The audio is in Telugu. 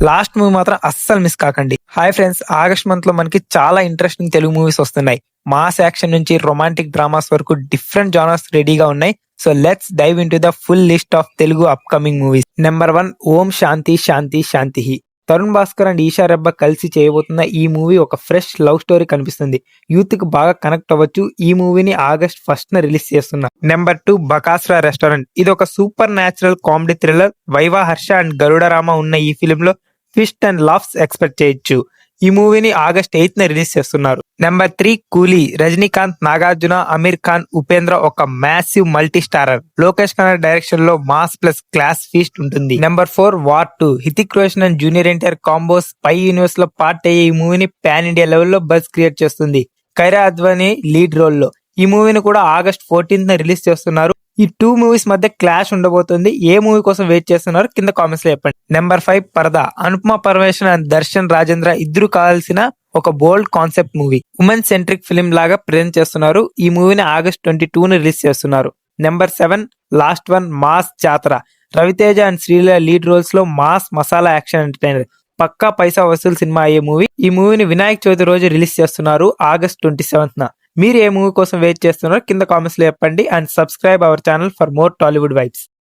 లాస్ట్ మూవీ మాత్రం అస్సలు మిస్ కాకండి. హాయ్ ఫ్రెండ్స్, ఆగస్ట్ మంత్ లో మనకి చాలా ఇంట్రెస్టింగ్ తెలుగు మూవీస్ వస్తున్నాయి. మాస్ యాక్షన్ నుంచి రొమాంటిక్ డ్రామాస్ వరకు డిఫరెంట్ జానర్స్ రెడీగా ఉన్నాయి. So let's dive into the full list of Telugu upcoming movies. Number 1, Om Shanti Shanti Shanti. Tarun Bhaskar and Eesha Rebba కలిసి చేయబోతున్న ఈ మూవీ ఒక ఫ్రెష్ లవ్ స్టోరీ కనిపిస్తుంది. యూత్ కి బాగా కనెక్ట్ అవ్వచ్చు. ఈ మూవీని ఆగస్ట్ 1న రిలీజ్ చేస్తున్నా. Number 2, Bakasura restaurant. ఇది ఒక super natural comedy thriller. Viva Harsha and గరుడరామ ఉన్న ఈ ఫిలిం లో ట్విస్ట్ అండ్ లాఫ్స్ ఎక్స్పెక్ట్ చేయొచ్చు. ఈ మూవీని ఆగస్ట్ 8న రిలీజ్ చేస్తున్నారు. నెంబర్ 3, కూలీ. రజనీకాంత్, నాగార్జున, అమీర్ ఖాన్, ఉపేంద్ర ఒక massive multi starrer. Lokesh కనర్ direction లో మాస్ ప్లస్ క్లాస్ ఫీస్ట్ ఉంటుంది. Number 4, war 2. Hrithik Roshan and junior NTR combo spy universe లో పార్ట్ అయ్యే ఈ మూవీని పాన్ ఇండియా లెవెల్లో బజ్ క్రియేట్ చేస్తుంది. కైరా అద్వానీ లీడ్ రోల్ లో. ఈ మూవీని కూడా ఆగస్ట్ 14న రిలీజ్ చేస్తున్నారు. ఈ 2 మూవీస్ మధ్య క్లాష్ ఉండబోతుంది. ఏ మూవీ కోసం వెయిట్ చేస్తున్నారు కింద కామెంట్స్ లో చెప్పండి. నెంబర్ 5, పరదా. అనుపమ పరమేశ్వరన్ అండ్ దర్శన్ రాజేంద్ర ఇద్దరు కావాల్సిన ఒక bold concept movie. Women centric film లాగా ప్రెజెంట్ చేస్తున్నారు. ఈ మూవీని ఆగస్ట్ 22న రిలీజ్ చేస్తున్నారు. Number 7, last one, mass Jathara. Ravi Teja and Sreeleela lead roles లో మాస్ మసాలా యాక్షన్ ఎంటర్టైనర్. పక్కా పైసా వసూలు సినిమా అయ్యే మూవీ. ఈ మూవీని వినాయక చవితి రోజు రిలీజ్ చేస్తున్నారు ఆగస్ట్ 27న. మీరు ఏ మూవీ కోసం వెయిట్ చేస్తున్నారో కింద కామెంట్స్ లో చెప్పండి. And subscribe our channel for more Tollywood vibes.